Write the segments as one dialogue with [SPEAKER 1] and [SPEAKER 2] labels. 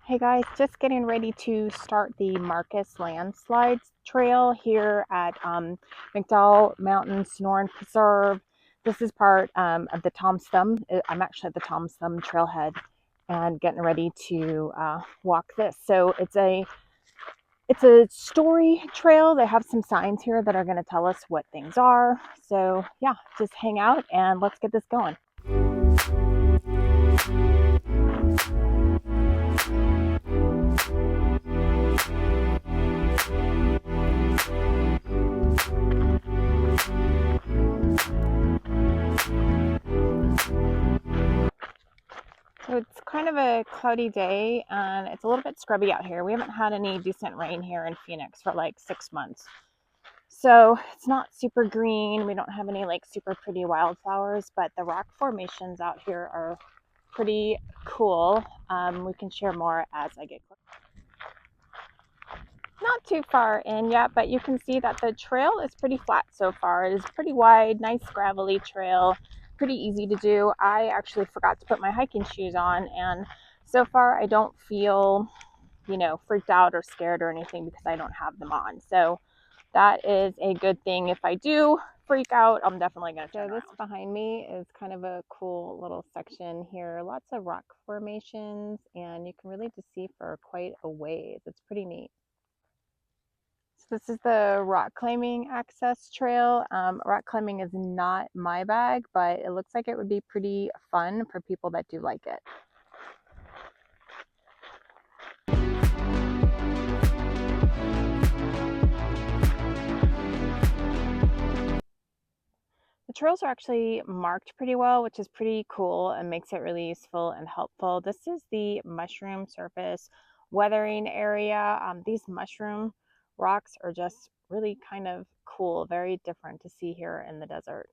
[SPEAKER 1] Hey guys, just getting ready to start the Marcus Landslide Trail here at McDowell Sonoran Preserve. This is part of the Tom's Thumb. I'm actually at the Tom's Thumb trailhead and getting ready to walk this. So it's a story trail. They have some signs here that are going to tell us what things are. So yeah, just hang out and let's get this going. So it's kind of a cloudy day and it's a little bit scrubby out here. We haven't had any decent rain here in Phoenix for like 6 months. So it's not super green. We don't have any like super pretty wildflowers, but the rock formations out here are pretty cool. We can share more as I get closer. Not too far in yet, but you can see that the trail is pretty flat so far. It is pretty wide, nice gravelly trail. Pretty easy to do. I actually forgot to put my hiking shoes on, and so far I don't feel, freaked out or scared or anything because I don't have them on. So that is a good thing. If I do freak out, I'm definitely going to turn around. This behind me is kind of a cool little section here. Lots of rock formations, and you can really just see for quite a ways. It's pretty neat. This is the rock climbing access trail. Rock climbing is not my bag, but it looks like it would be pretty fun for people that do like it. The trails are actually marked pretty well, which is pretty cool and makes it really useful and helpful. This is the mushroom surface weathering area. These mushroom rocks are just really kind of cool, very different to see here in the desert.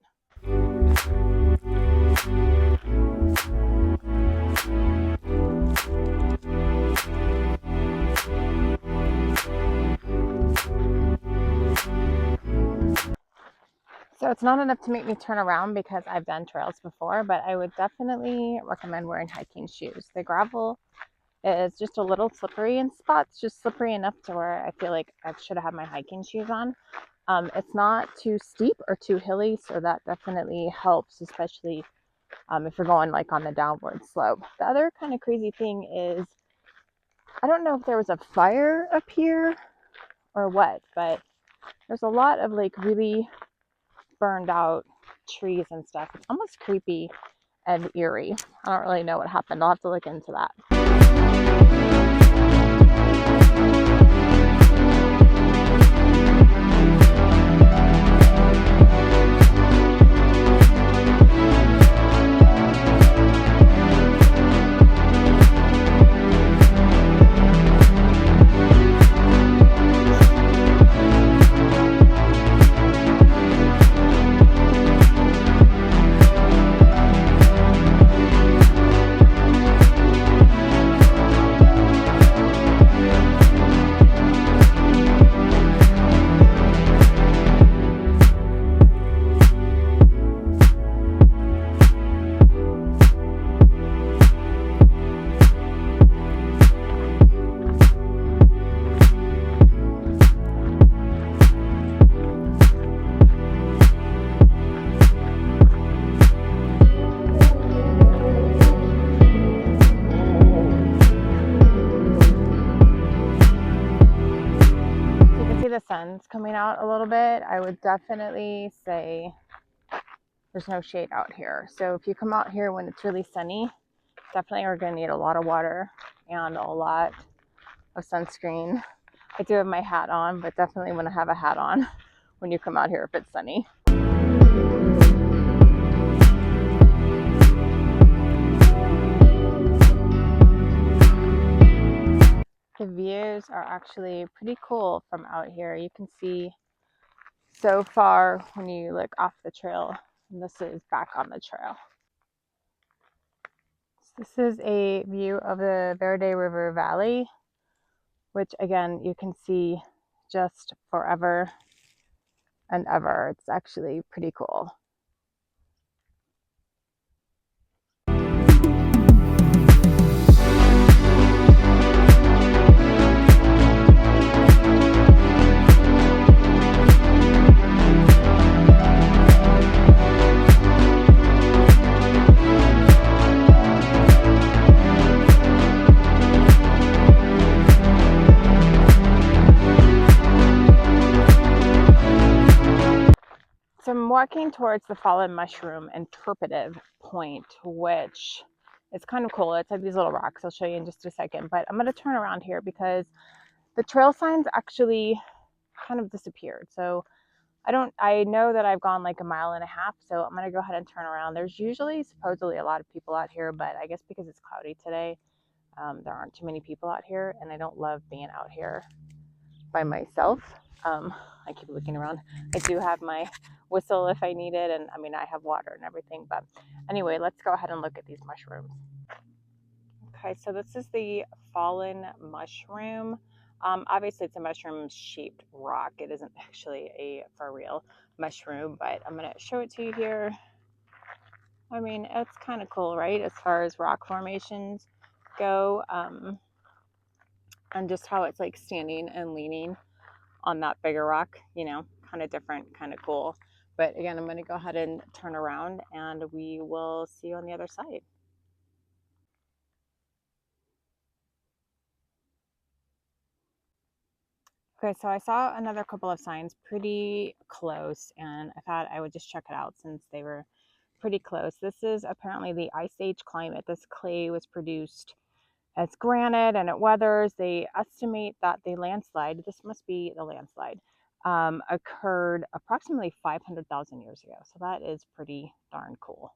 [SPEAKER 1] So it's not enough to make me turn around because I've done trails before, but I would definitely recommend wearing hiking shoes. The gravel is just a little slippery in spots, just slippery enough to where I feel like I should have had my hiking shoes on. It's not too steep or too hilly, so that definitely helps, especially if you're going like on the downward slope. The other kind of crazy thing is, I don't know if there was a fire up here or what, but there's a lot of like really burned out trees and stuff. It's almost creepy and eerie. I don't really know what happened. I'll have to look into that. The sun's coming out a little bit. I would definitely say there's no shade out here. So if you come out here when it's really sunny, definitely are going to need a lot of water and a lot of sunscreen. I do have my hat on, but definitely want to have a hat on when you come out here if it's sunny. The views are actually pretty cool from out here. You can see so far when you look off the trail, and this is back on the trail. This is a view of the Verde River Valley, which again, you can see just forever and ever. It's actually pretty cool. walking towards the fallen mushroom interpretive point, which is kind of cool. It's like these little rocks. I'll show you in just a second, but I'm going to turn around here because the trail signs actually kind of disappeared. So I know that I've gone like a mile and a half, so I'm going to go ahead and turn around. There's usually supposedly a lot of people out here, but I guess because it's cloudy today, there aren't too many people out here, and I don't love being out here by myself. I keep looking around. I do have my whistle if I need it, and I mean, I have water and everything, but anyway, let's go ahead and look at these mushrooms. Okay, so this is the fallen mushroom. Obviously it's a mushroom shaped rock. It isn't actually a for real mushroom, but I'm going to show it to you here. I mean, it's kind of cool, right? As far as rock formations go, and just how it's like standing and leaning on that bigger rock, you know, kind of different, kind of cool. But again, I'm going to go ahead and turn around and we will see you on the other side. Okay, so I saw another couple of signs pretty close, and I thought I would just check it out since they were pretty close. This is apparently the Ice Age climate. This clay was produced as granite and it weathers. They estimate that the landslide, this must be the landslide, occurred approximately 500,000 years ago. So that is pretty darn cool.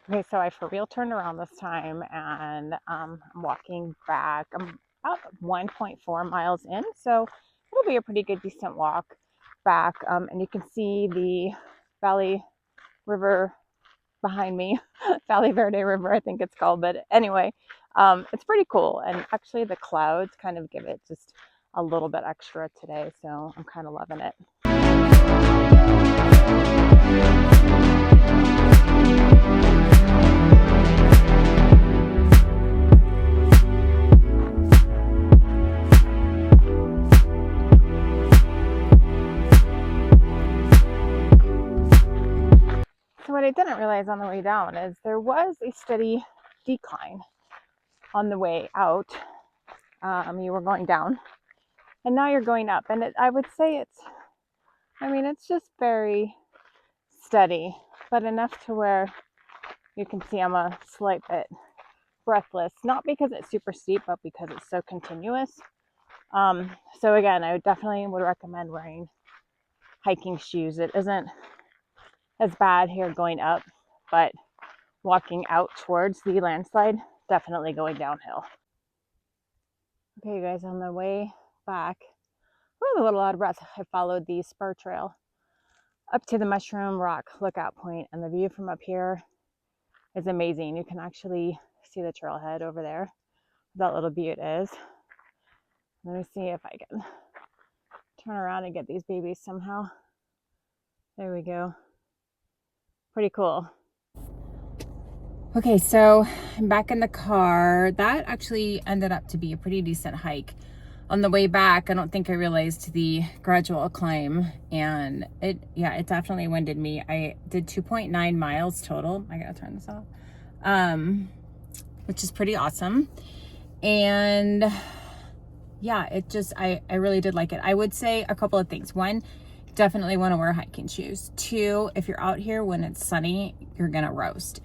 [SPEAKER 1] Okay, so I for real turned around this time, and I'm walking back. I'm about 1.4 miles in, so it'll be a pretty good, decent walk back. And you can see the Valley River behind me, Valley Verde River, I think it's called. But anyway, it's pretty cool. And actually the clouds kind of give it just a little bit extra today, so I'm kind of loving it. So what I didn't realize on the way down is there was a steady decline on the way out. You were going down, and now you're going up. And I would say it's just very steady, but enough to where you can see I'm a slight bit breathless. Not because it's super steep, but because it's so continuous. So again, I definitely would recommend wearing hiking shoes. It isn't as bad here going up, but walking out towards the landslide, definitely going downhill. Okay, guys, on the way back, a little out of breath, I followed the spur trail up to the Mushroom Rock lookout point, and the view from up here is amazing. You can actually see the trailhead over there. That little butte is. Let me see if I can turn around and get these babies somehow. There we go. Pretty cool. Okay, so I'm back in the car. That actually ended up to be a pretty decent hike. On the way back, I don't think I realized the gradual climb, and it definitely winded me. I did 2.9 miles total. I gotta turn this off. Which is pretty awesome. And yeah, I really did like it. I would say a couple of things. One, definitely want to wear hiking shoes. Two, if you're out here when it's sunny, you're gonna roast.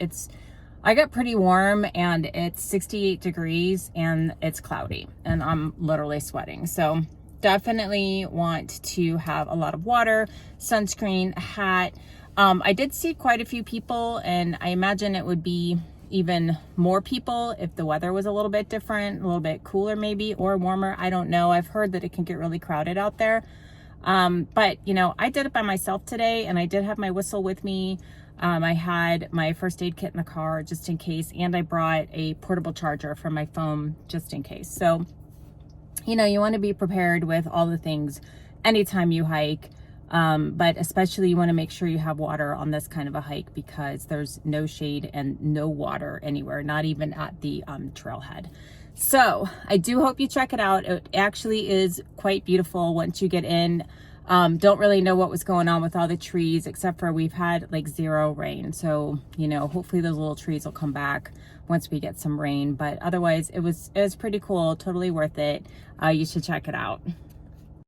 [SPEAKER 1] I got pretty warm, and it's 68 degrees and it's cloudy and I'm literally sweating. So definitely want to have a lot of water, sunscreen, hat. I did see quite a few people, and I imagine it would be even more people if the weather was a little bit different, a little bit cooler maybe, or warmer. I don't know. I've heard that it can get really crowded out there. But you know, I did it by myself today, and I did have my whistle with me. I had my first aid kit in the car just in case, and I brought a portable charger for my phone just in case. So, you know, you want to be prepared with all the things anytime you hike, but especially you want to make sure you have water on this kind of a hike, because there's no shade and no water anywhere, not even at the trailhead. So I do hope you check it out. It actually is quite beautiful once you get in.
[SPEAKER 2] Don't really know what was going on with all the trees, except for we've had like 0 rain. So, you know, hopefully those little trees will come back once we get some rain. But otherwise, it was pretty cool. Totally worth it. You should check it out.